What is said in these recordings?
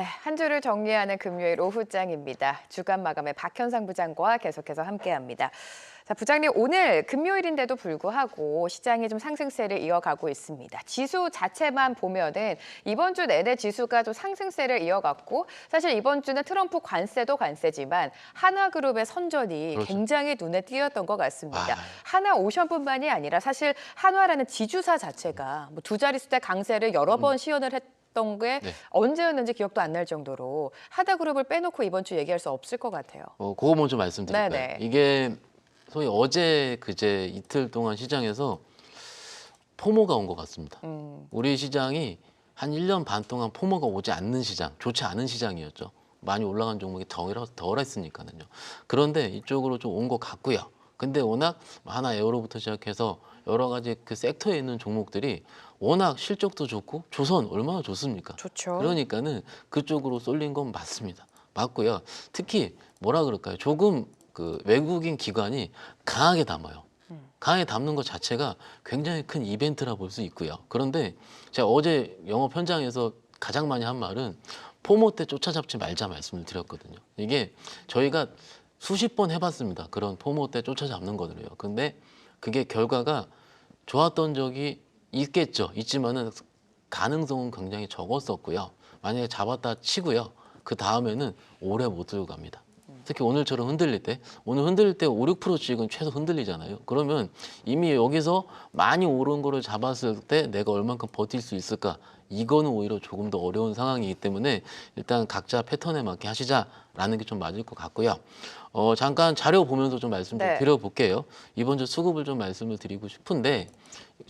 네, 한 주를 정리하는 금요일 오후장입니다. 주간 마감의 박현상 부장과 계속해서 함께합니다. 자, 부장님, 오늘 금요일인데도 불구하고 시장이 좀 상승세를 이어가고 있습니다. 지수 자체만 보면은 이번 주 내내 지수가 좀 상승세를 이어갔고, 사실 이번 주는 트럼프 관세도 관세지만 하나그룹의 선전이 그렇죠. 굉장히 눈에 띄었던 것 같습니다. 아. 하나오션뿐만이 아니라 사실 한화라는 지주사 자체가 뭐 두 자릿수대 강세를 여러 번 시연을 했던 게 네. 언제였는지 기억도 안 날 정도로 하나그룹을 빼놓고 이번 주 얘기할 수 없을 것 같아요. 그거 먼저 말씀드릴까요? 네네. 이게 소위 어제 그제 이틀 동안 시장에서 포모가 온 것 같습니다. 우리 시장이 한 1년 반 동안 포모가 오지 않는 시장, 좋지 않은 시장이었죠. 많이 올라간 종목이 덜했으니까는요. 그런데 이쪽으로 좀 온 것 같고요. 근데 워낙 하나 에어로부터 시작해서 여러 가지 그 섹터에 있는 종목들이 워낙 실적도 좋고 조선 얼마나 좋습니까? 좋죠. 그러니까는 그쪽으로 쏠린 건 맞습니다. 맞고요. 특히 뭐라 그럴까요? 조금 그 외국인 기관이 강하게 담아요. 강하게 담는 것 자체가 굉장히 큰 이벤트라 볼 수 있고요. 그런데 제가 어제 영업 현장에서 가장 많이 한 말은 포모 때 쫓아잡지 말자 말씀을 드렸거든요. 이게 저희가 수십 번 해봤습니다. 그런 포모 때 쫓아잡는 거들을요. 근데 그게 결과가 좋았던 적이 있겠죠. 있지만은 가능성은 굉장히 적었었고요. 만약에 잡았다 치고요. 그 다음에는 오래 못 들고 갑니다. 특히 오늘처럼 흔들릴 때, 오늘 흔들릴 때 5, 6%씩은 최소 흔들리잖아요. 그러면 이미 여기서 많이 오른 거를 잡았을 때 내가 얼만큼 버틸 수 있을까? 이거는 오히려 조금 더 어려운 상황이기 때문에 일단 각자 패턴에 맞게 하시자라는 게 좀 맞을 것 같고요. 잠깐 자료 보면서 좀 말씀 좀 네. 드려볼게요. 이번 주 수급을 좀 말씀을 드리고 싶은데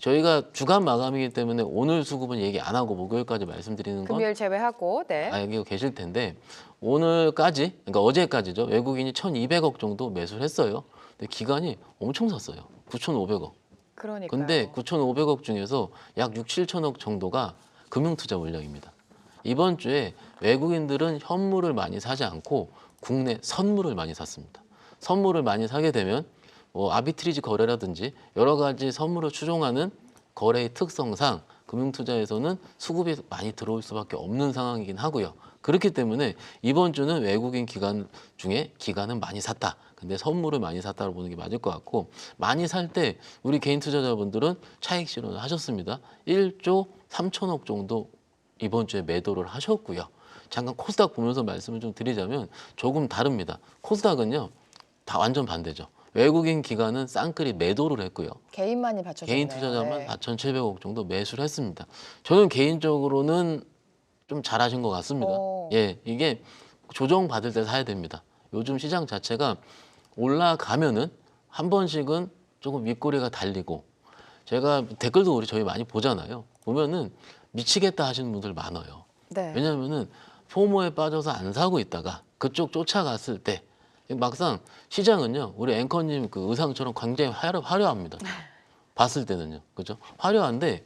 저희가 주간 마감이기 때문에 오늘 수급은 얘기 안 하고 목요일까지 말씀드리는 건 금요일 제외하고, 네. 알고 계실 텐데 오늘까지, 그러니까 어제까지죠. 외국인이 1,200억 정도 매수를 했어요. 근데 기관이 엄청 샀어요. 9,500억. 그러니까요. 근데 9,500억 중에서 약 6, 7천억 정도가 금융투자 물량입니다. 이번 주에 외국인들은 현물을 많이 사지 않고 국내 선물을 많이 샀습니다. 선물을 많이 사게 되면 아비트리지 거래라든지 여러 가지 선물을 추종하는 거래의 특성상 금융투자에서는 수급이 많이 들어올 수밖에 없는 상황이긴 하고요. 그렇기 때문에 이번 주는 외국인 기관 중에 기관은 많이 샀다. 근데 선물을 많이 샀다고 보는 게 맞을 것 같고 많이 살 때 우리 개인 투자자분들은 차익 실현을 하셨습니다. 1조 3천억 정도 이번 주에 매도를 하셨고요. 잠깐 코스닥 보면서 말씀을 좀 드리자면 조금 다릅니다. 코스닥은요. 다 완전 반대죠. 외국인 기관은 쌍끌이 매도를 했고요. 개인만이 받쳐줬네요. 개인 투자자만 네. 4,700억 정도 매수를 했습니다. 저는 개인적으로는 좀 잘하신 것 같습니다. 오. 예, 이게 조정 받을 때 사야 됩니다. 요즘 시장 자체가 올라가면은 한 번씩은 조금 윗꼬리가 달리고 제가 댓글도 우리 저희 많이 보잖아요. 보면은 미치겠다 하시는 분들 많아요. 네. 왜냐하면은 포모에 빠져서 안 사고 있다가 그쪽 쫓아갔을 때 막상 시장은요 우리 앵커님 그 의상처럼 굉장히 화려합니다. 봤을 때는요, 그죠? 화려한데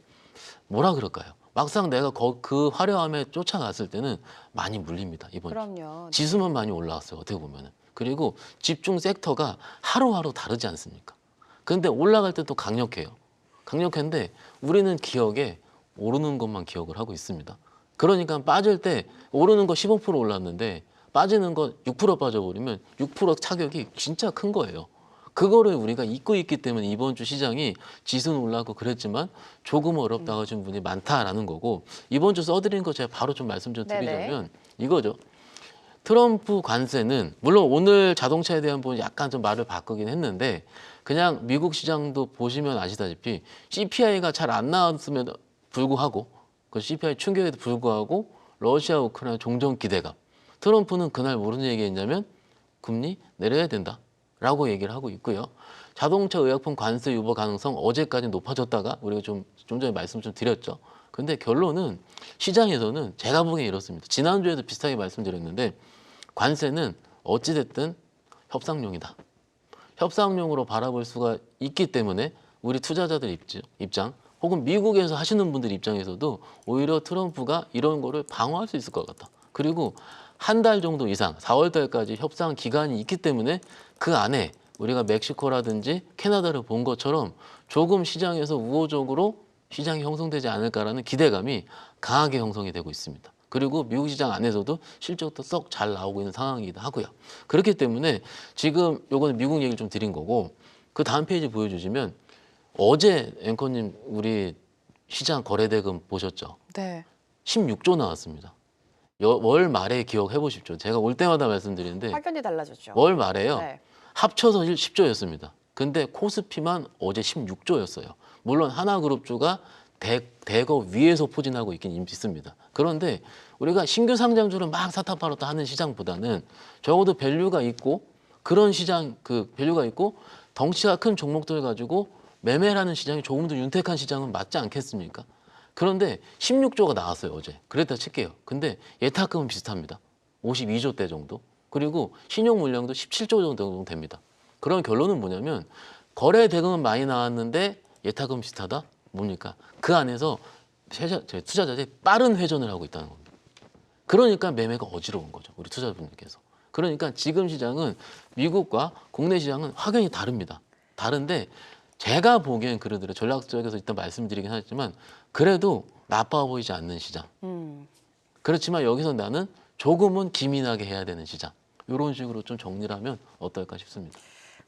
뭐라 그럴까요? 막상 내가 그 화려함에 쫓아갔을 때는 많이 물립니다. 이번 주 그럼요. 지수만 많이 올라왔어요. 어떻게 보면은 그리고 집중 섹터가 하루하루 다르지 않습니까? 근데 올라갈 때 또 강력해요. 강력한데 우리는 기억에 오르는 것만 기억을 하고 있습니다. 그러니까 빠질 때 오르는 거 15% 올랐는데 빠지는 거 6% 빠져버리면 6% 차격이 진짜 큰 거예요. 그거를 우리가 잊고 있기 때문에 이번 주 시장이 지수는 올라가고 그랬지만 조금 어렵다고 하신 분이 많다라는 거고 이번 주 써드린 거 제가 바로 좀 말씀 좀 드리자면 이거죠. 트럼프 관세는 물론 오늘 자동차에 대한 부분 약간 좀 말을 바꾸긴 했는데 그냥 미국 시장도 보시면 아시다시피 CPI가 잘 안 나왔음에도 불구하고 그 CPI 충격에도 불구하고 러시아 우크라이나 종전 기대감 트럼프는 그날 무슨 얘기했냐면 금리 내려야 된다라고 얘기를 하고 있고요. 자동차 의약품 관세 유보 가능성 어제까지 높아졌다가 우리가 좀 전에 말씀 좀 드렸죠. 근데 결론은 시장에서는 제가 보기엔 이렇습니다. 지난주에도 비슷하게 말씀드렸는데 관세는 어찌됐든 협상용이다. 협상용으로 바라볼 수가 있기 때문에 우리 투자자들 입장 혹은 미국에서 하시는 분들 입장에서도 오히려 트럼프가 이런 거를 방어할 수 있을 것 같다. 그리고 한 달 정도 이상 4월 달까지 협상 기간이 있기 때문에 그 안에 우리가 멕시코라든지 캐나다를 본 것처럼 조금 시장에서 우호적으로 시장이 형성되지 않을까라는 기대감이 강하게 형성이 되고 있습니다. 그리고 미국 시장 안에서도 실적도 썩 잘 나오고 있는 상황이기도 하고요. 그렇기 때문에 지금 요거는 미국 얘기를 좀 드린 거고 그 다음 페이지 보여주시면 어제 앵커님 우리 시장 거래대금 보셨죠? 네. 16조 나왔습니다. 월 말에 기억해 보십시오. 제가 올 때마다 말씀드리는데 확연히 달라졌죠. 월 말에요. 네. 합쳐서 10조였습니다. 근데 코스피만 어제 16조였어요. 물론 하나그룹주가 대거 위에서 포진하고 있긴 있습니다. 그런데 우리가 신규 상장주를 막 사타 팔았다 하는 시장보다는 적어도 밸류가 있고 그런 시장 그 밸류가 있고 덩치가 큰 종목들 가지고 매매를 하는 시장이 조금 더 윤택한 시장은 맞지 않겠습니까? 그런데 16조가 나왔어요 어제. 그랬다 칠게요. 근데 예탁금은 비슷합니다. 52조 대 정도. 그리고 신용 물량도 17조 정도 됩니다. 그런 결론은 뭐냐면 거래 대금은 많이 나왔는데 예탁금 비슷하다? 뭡니까? 그 안에서 투자자들이 빠른 회전을 하고 있다는 겁니다. 그러니까 매매가 어지러운 거죠. 우리 투자자분들께서. 그러니까 지금 시장은 미국과 국내 시장은 확연히 다릅니다. 다른데 제가 보기엔 그러더라고요. 전략적에서 일단 말씀드리긴 하지만 그래도 나빠 보이지 않는 시장. 그렇지만 여기서 나는 조금은 기민하게 해야 되는 시장. 이런 식으로 좀 정리를 하면 어떨까 싶습니다.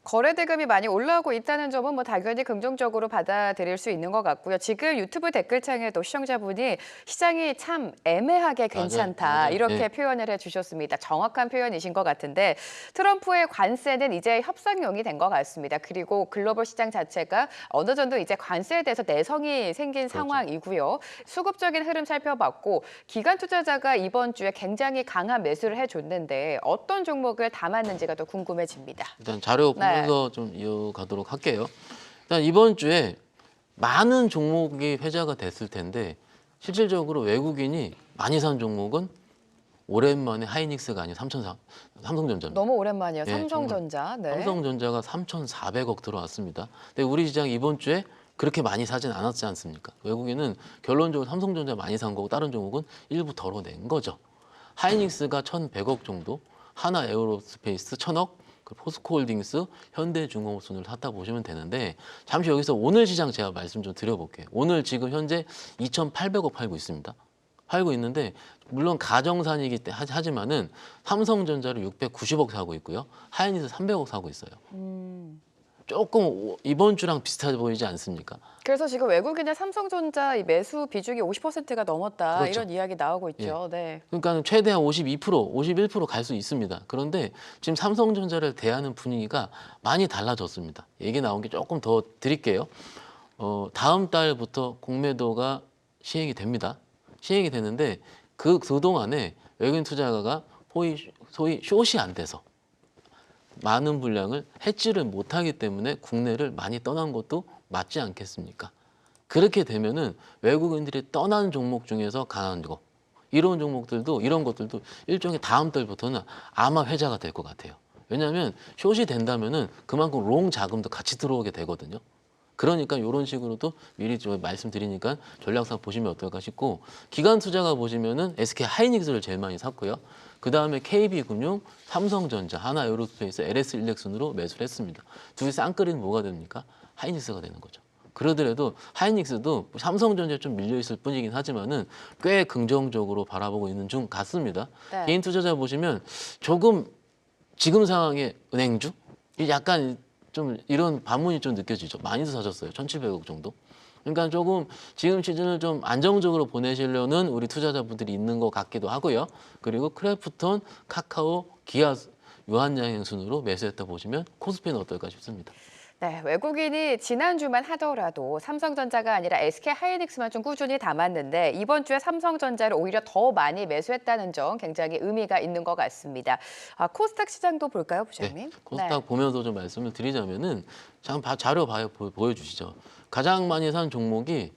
거래 대금이 많이 올라오고 있다는 점은 뭐 당연히 긍정적으로 받아들일 수 있는 것 같고요. 지금 유튜브 댓글창에도 시청자분이 시장이 참 애매하게 괜찮다 맞아요. 이렇게 네. 표현을 해주셨습니다. 정확한 표현이신 것 같은데 트럼프의 관세는 이제 협상용이 된 것 같습니다. 그리고 글로벌 시장 자체가 어느 정도 이제 관세에 대해서 내성이 생긴 상황이고요. 수급적인 흐름 살펴봤고 기관 투자자가 이번 주에 굉장히 강한 매수를 해줬는데 어떤 종목을 담았는지가 더 궁금해집니다. 일단 자료 네. 보면서 좀 이어가도록 할게요. 일단 이번 주에 많은 종목이 회자가 됐을 텐데 실질적으로 외국인이 많이 산 종목은 오랜만에 하이닉스가 아닌 삼성전자입니다. 너무 오랜만이에요. 예, 삼성전자. 네. 삼성전자가 3,400억 들어왔습니다. 근데 우리 시장 이번 주에 그렇게 많이 사진 않았지 않습니까? 외국인은 결론적으로 삼성전자 많이 산 거고 다른 종목은 일부 덜어낸 거죠. 하이닉스가 1,100억 정도, 하나 에어로스페이스 1,000억, 포스코홀딩스, 현대중공업 순을 샀다 보시면 되는데 잠시 여기서 오늘 시장 제가 말씀 좀 드려볼게요. 오늘 지금 현재 2,800억 팔고 있습니다. 팔고 있는데 물론 가정산이기 때문에 하지만은 삼성전자를 690억 사고 있고요. 하이닉스 300억 사고 있어요. 조금 이번 주랑 비슷해 보이지 않습니까? 그래서 지금 외국인의 삼성전자 이 매수 비중이 50%가 넘었다 그렇죠. 이런 이야기 나오고 있죠. 네. 그러니까 최대한 52%, 51% 갈 수 있습니다. 그런데 지금 삼성전자를 대하는 분위기가 많이 달라졌습니다. 얘기 나온 게 조금 더 드릴게요. 다음 달부터 공매도가 시행이 됩니다. 시행이 되는데 그동안에 외국인 투자가가 소위 숏이 안 돼서 많은 분량을 해지를 못하기 때문에 국내를 많이 떠난 것도 맞지 않겠습니까? 그렇게 되면은 외국인들이 떠난 종목 중에서 강한 거 이런 종목들도 이런 것들도 일종의 다음 달부터는 아마 회자가 될 것 같아요. 왜냐하면 숏이 된다면은 그만큼 롱 자금도 같이 들어오게 되거든요. 그러니까 이런 식으로도 미리 좀 말씀드리니까 전략상 보시면 어떨까 싶고 기관 투자가 보시면은 SK 하이닉스를 제일 많이 샀고요. 그 다음에 KB금융, 삼성전자, 하나에어로스페이스, LS일렉 순으로 매수를 했습니다. 둘이 쌍끌이는 뭐가 됩니까? 하이닉스가 되는 거죠. 그러더라도 하이닉스도 삼성전자에 좀 밀려 있을 뿐이긴 하지만은 꽤 긍정적으로 바라보고 있는 중 같습니다. 네. 개인 투자자 보시면 조금 지금 상황의 은행주 약간 좀 이런 반문이 좀 느껴지죠. 많이도 사셨어요. 1,700억 정도. 그러니까 조금 지금 시즌을 좀 안정적으로 보내시려는 우리 투자자분들이 있는 것 같기도 하고요. 그리고 크래프톤, 카카오, 기아, 유한양행 순으로 매수했다 보시면 코스피는 어떨까 싶습니다. 네, 외국인이 지난주만 하더라도 삼성전자가 아니라 SK 하이닉스만 좀 꾸준히 담았는데 이번 주에 삼성전자를 오히려 더 많이 매수했다는 점 굉장히 의미가 있는 것 같습니다. 코스닥 시장도 볼까요, 부장님? 코스닥 보면서 좀 말씀을 드리자면은 잠깐 자료 보여주시죠. 가장 많이 산 종목이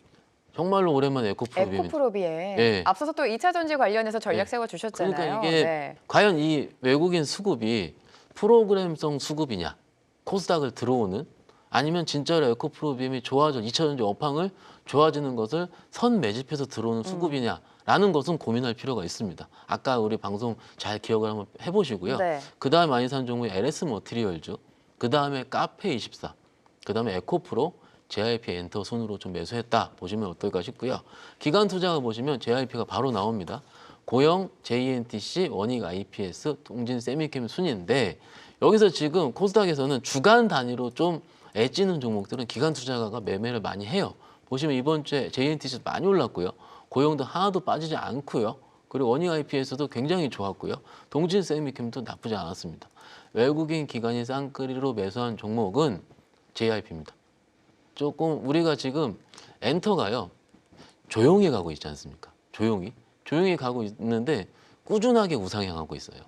정말로 오랜만에 에코프로비입니다. 에코프로비에 네. 앞서서 또 2차 전지 관련해서 전략 네. 세워주셨잖아요. 그러니까 이게 네. 과연 이 외국인 수급이 프로그램성 수급이냐, 코스닥을 들어오는 아니면 진짜로 에코프로비엠이 좋아져 2차 전지 업황을 좋아지는 것을 선 매집해서 들어오는 수급이냐라는 것은 고민할 필요가 있습니다. 아까 우리 방송 잘 기억을 한번 해보시고요. 네. 그다음 많이 산 종목이 LS 머티리얼즈, 그다음에 카페24, 그다음에 에코프로, JYP 엔터 순으로 좀 매수했다 보시면 어떨까 싶고요. 기관 투자가 보시면 JYP가 바로 나옵니다. 고영, JNTC, 원익 IPS, 동진 세미캠 순인데 여기서 지금 코스닥에서는 주간 단위로 좀 애찌는 종목들은 기관 투자가가 매매를 많이 해요. 보시면 이번 주에 JNTC도 많이 올랐고요. 고영도 하나도 빠지지 않고요. 그리고 원익 IPS도 굉장히 좋았고요. 동진 세미캠도 나쁘지 않았습니다. 외국인 기관이 쌍끌이로 매수한 종목은 JYP입니다. 조금 우리가 지금 엔터가요. 조용히 가고 있지 않습니까? 조용히 가고 있는데 꾸준하게 우상향하고 있어요.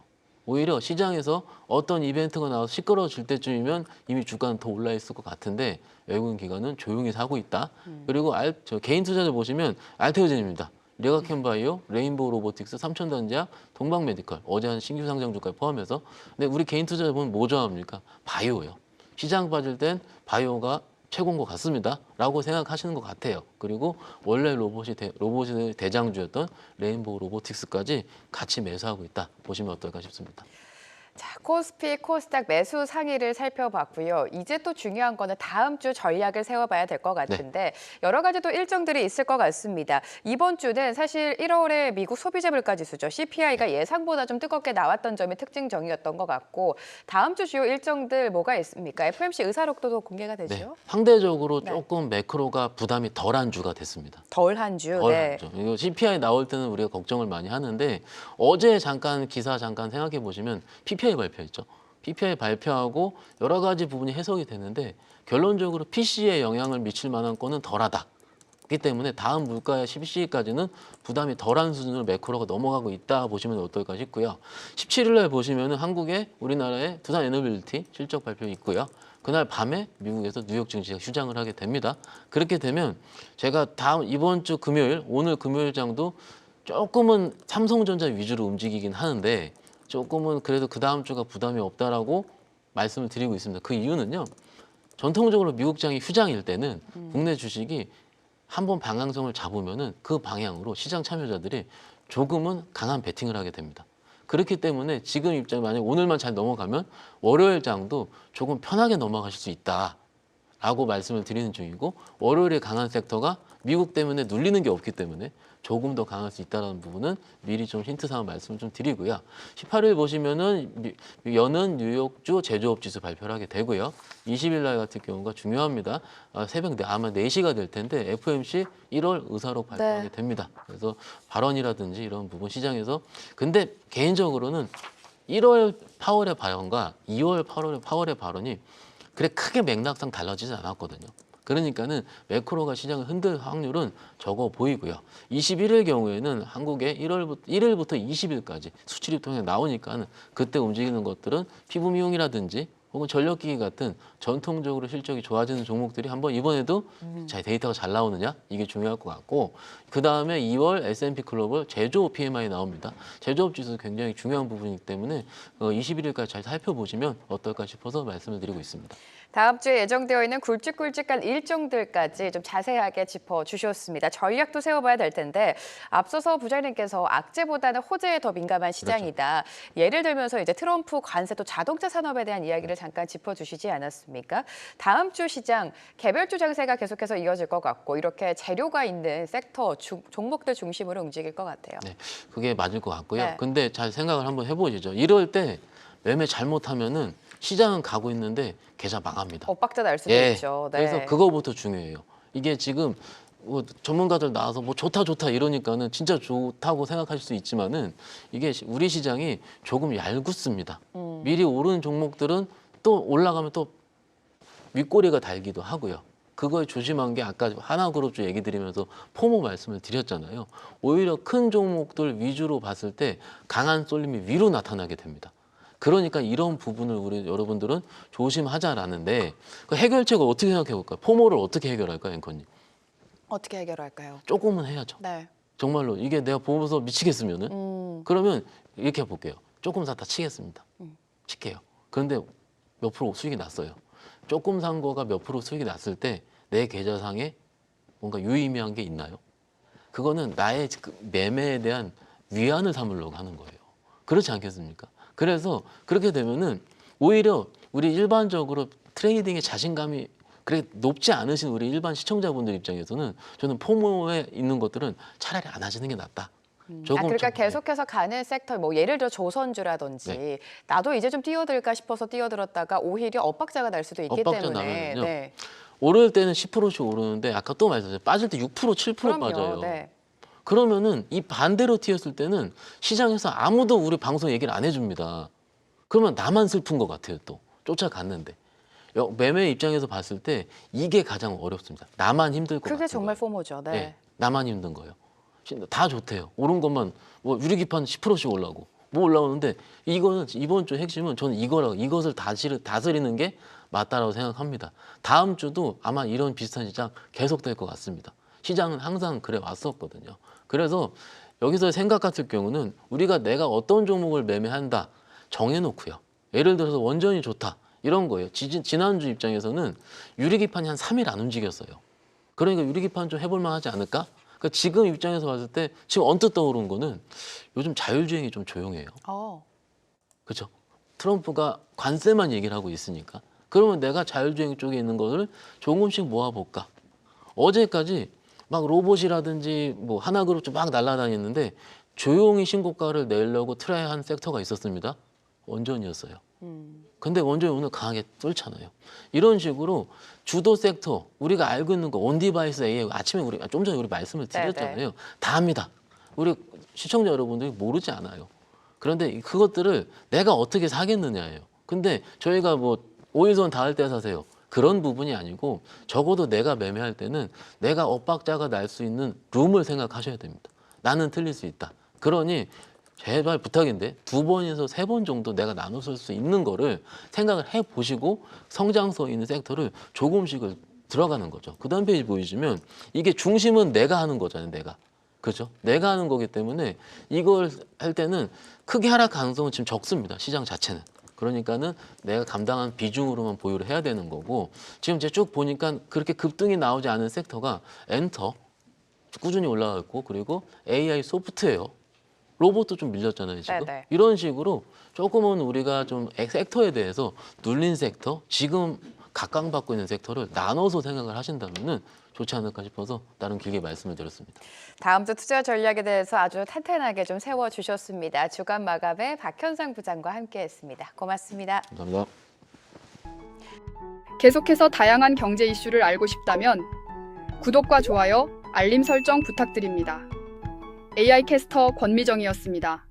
오히려 시장에서 어떤 이벤트가 나와서 시끄러워질 때쯤이면 이미 주가는 더 올라 있을 것 같은데 외국인 기관은 조용히 사고 있다. 그리고 저 개인 투자자 보시면 알테오젠입니다. 레가캠바이오, 레인보우 로보틱스, 삼천전자, 동방메디컬 어제 한 신규 상장 주가에 포함해서. 근데 우리 개인 투자자 보면 뭐 좋아합니까? 바이오예요. 시장 빠질 땐 바이오가 최고인 것 같습니다. 라고 생각하시는 것 같아요. 그리고 원래 로봇의 대장주였던 레인보우 로보틱스까지 같이 매수하고 있다. 보시면 어떨까 싶습니다. 자, 코스피, 코스닥 매수 상위를 살펴봤고요. 이제 또 중요한 거는 다음 주 전략을 세워봐야 될 것 같은데 여러 가지 또 일정들이 있을 것 같습니다. 이번 주는 사실 1월에 미국 소비자 물가 지수죠. CPI가 예상보다 좀 뜨겁게 나왔던 점이 특징적이었던 것 같고 다음 주 주요 일정들 뭐가 있습니까? FOMC 의사록도 공개가 되죠? 네, 상대적으로 조금 매크로가 부담이 덜한 주가 됐습니다. 덜한 주. 네. 덜하죠. 이거 CPI 나올 때는 우리가 걱정을 많이 하는데 어제 기사 잠깐 생각해 보시면 PPI 발표했죠. PPI 발표하고 여러 가지 부분이 해석이 되는데 결론적으로 PC에 영향을 미칠 만한 건은 덜하다. 그렇기 때문에 다음 물가의 CPC까지는 부담이 덜한 수준으로 매크로가 넘어가고 있다 보시면 어떨까 싶고요. 17일 날 보시면은 한국의 우리나라의 두산 에너빌리티 실적 발표 있고요. 그날 밤에 미국에서 뉴욕 증시가 휴장을 하게 됩니다. 그렇게 되면 제가 이번 주 금요일, 오늘 금요일장도 조금은 삼성전자 위주로 움직이긴 하는데 조금은 그래도 그 다음 주가 부담이 없다라고 말씀을 드리고 있습니다. 그 이유는요. 전통적으로 미국장이 휴장일 때는 국내 주식이 한번 방향성을 잡으면은 그 방향으로 시장 참여자들이 조금은 강한 베팅을 하게 됩니다. 그렇기 때문에 지금 입장에 만약 오늘만 잘 넘어가면 월요일장도 조금 편하게 넘어가실 수 있다라고 말씀을 드리는 중이고 월요일에 강한 섹터가 미국 때문에 눌리는 게 없기 때문에 조금 더 강할 수 있다는 부분은 미리 좀 힌트 삼아 말씀을 좀 드리고요. 18일 보시면은 여는 뉴욕주 제조업 지수 발표를 하게 되고요. 20일 날 같은 경우가 중요합니다. 새벽 아마 4시가 될 텐데 FOMC 1월 의사록 발표하게 됩니다. 그래서 발언이라든지 이런 부분 시장에서 근데 개인적으로는 1월 파월의 발언과 2월 파월의 발언이 그래 크게 맥락상 달라지지 않았거든요. 그러니까는 매크로가 시장을 흔들 확률은 적어 보이고요. 21일 경우에는 한국의 1일부터 20일까지 수출입 통행 나오니까는 그때 움직이는 것들은 피부 미용이라든지 혹은 전력기기 같은 전통적으로 실적이 좋아지는 종목들이 한번 이번에도 데이터가 잘 나오느냐 이게 중요할 것 같고 그 다음에 2월 S&P 글로벌 제조업 PMI 나옵니다. 제조업 지수 굉장히 중요한 부분이기 때문에 21일까지 잘 살펴보시면 어떨까 싶어서 말씀을 드리고 있습니다. 다음 주에 예정되어 있는 굵직굵직한 일정들까지 좀 자세하게 짚어주셨습니다. 전략도 세워봐야 될 텐데 앞서서 부장님께서 악재보다는 호재에 더 민감한 시장이다. 예를 들면서 이제 트럼프 관세 또 자동차 산업에 대한 이야기를 잠깐 짚어주시지 않았습니까? 다음 주 시장 개별주 장세가 계속해서 이어질 것 같고 이렇게 재료가 있는 섹터 종목들 중심으로 움직일 것 같아요. 네, 그게 맞을 것 같고요. 네. 근데 잘 생각을 한번 해보시죠. 이럴 때 매매 잘못하면은 시장은 가고 있는데 계좌 망합니다. 엇박자 날 수도 있죠. 네. 그래서 그거부터 중요해요. 이게 지금 뭐 전문가들 나와서 뭐 좋다 이러니까는 진짜 좋다고 생각하실 수 있지만은 이게 우리 시장이 조금 얄궂습니다. 미리 오른 종목들은 또 올라가면 또 윗꼬리가 달기도 하고요. 그거에 조심한 게 아까 하나그룹주 얘기 드리면서 포모 말씀을 드렸잖아요. 오히려 큰 종목들 위주로 봤을 때 강한 쏠림이 위로 나타나게 됩니다. 그러니까 이런 부분을 우리 여러분들은 조심하자라는데 그 해결책을 어떻게 생각해 볼까요? 포모를 어떻게 해결할까요, 앵커님? 어떻게 해결할까요? 조금은 해야죠. 네. 정말로 이게 내가 보면서 미치겠으면은 그러면 이렇게 해볼게요. 조금 샀다 치겠습니다. 칠게요. 그런데 몇 프로 수익이 났어요. 조금 산 거가 몇 프로 수익이 났을 때 내 계좌상에 뭔가 유의미한 게 있나요? 그거는 나의 매매에 대한 위안을 삼으려고 하는 거예요. 그렇지 않겠습니까? 그래서 그렇게 되면은 오히려 우리 일반적으로 트레이딩의 자신감이 그렇게 높지 않으신 우리 일반 시청자분들 입장에서는 저는 포모에 있는 것들은 차라리 안 하시는 게 낫다. 조금 그러니까 좀, 계속해서 가는 섹터, 뭐 예를 들어 조선주라든지 네. 나도 이제 좀 뛰어들까 싶어서 뛰어들었다가 오히려 엇박자가 날 수도 있기 엇박자 때문에. 나면은요. 네. 오를 때는 10%씩 오르는데 아까 또 말씀드렸어요. 빠질 때 6%, 7% 그럼요. 빠져요. 네. 그러면은 이 반대로 튀었을 때는 시장에서 아무도 우리 방송 얘기를 안 해줍니다. 그러면 나만 슬픈 것 같아요. 또 쫓아갔는데 매매 입장에서 봤을 때 이게 가장 어렵습니다. 나만 힘들 것 그게 같은 정말 거예요. 포모죠. 네. 네, 나만 힘든 거예요. 다 좋대요. 오른 것만 뭐 유리기판 10%씩 올라오고 뭐 올라오는데 이거는 이번 주 핵심은 저는 이것을 다스리는 게 맞다라고 생각합니다. 다음 주도 아마 이런 비슷한 시장 계속될 것 같습니다. 시장은 항상 그래 왔었거든요. 그래서 여기서 생각 같을 경우는 우리가 내가 어떤 종목을 매매한다 정해놓고요. 예를 들어서 원전이 좋다 이런 거예요. 지난주 입장에서는 유리기판이 한 3일 안 움직였어요. 그러니까 유리기판 좀 해볼 만하지 않을까? 그러니까 지금 입장에서 봤을 때 지금 언뜻 떠오른 거는 요즘 자율주행이 좀 조용해요. 그렇죠? 트럼프가 관세만 얘기를 하고 있으니까. 그러면 내가 자율주행 쪽에 있는 거를 조금씩 모아볼까? 어제까지 막 로봇이라든지 뭐 하나그룹 막 날아다녔는데 조용히 신고가를 내려고 트라이한 섹터가 있었습니다. 원전이었어요. 근데 원전이 오늘 강하게 뚫잖아요. 이런 식으로 주도 섹터 우리가 알고 있는 거 온디바이스 AI 아침에 우리 좀 전에 우리 말씀을 드렸잖아요. 다 합니다. 우리 시청자 여러분들이 모르지 않아요. 그런데 그것들을 내가 어떻게 사겠느냐예요. 근데 저희가 뭐 오일선 닿을 때 사세요. 그런 부분이 아니고 적어도 내가 매매할 때는 내가 엇박자가 날 수 있는 룸을 생각하셔야 됩니다. 나는 틀릴 수 있다. 그러니 제발 부탁인데 2번에서 3번 정도 내가 나눠 쓸 수 있는 거를 생각을 해보시고 성장성 있는 섹터를 조금씩을 들어가는 거죠. 그 다음 페이지 보이시면 이게 중심은 내가 하는 거잖아요. 내가. 그렇죠? 내가 하는 거기 때문에 이걸 할 때는 크게 하락 가능성은 지금 적습니다. 시장 자체는. 그러니까는 내가 감당한 비중으로만 보유를 해야 되는 거고 지금 이제 쭉 보니까 그렇게 급등이 나오지 않은 섹터가 엔터 꾸준히 올라가 있고 그리고 AI 소프트웨어 로봇도 좀 밀렸잖아요, 지금. 네네. 이런 식으로 조금은 우리가 좀 섹터에 대해서 눌린 섹터, 지금 각광받고 있는 섹터를 나눠서 생각을 하신다면은 좋지 않을까 싶어서 나름 길게 말씀을 드렸습니다. 다음 주 투자 전략에 대해서 아주 탄탄하게 좀 세워주셨습니다. 주간 마감에 박현상 부장과 함께했습니다. 고맙습니다. 감사합니다. 계속해서 다양한 경제 이슈를 알고 싶다면 구독과 좋아요, 알림 설정 부탁드립니다. AI 캐스터 권미정이었습니다.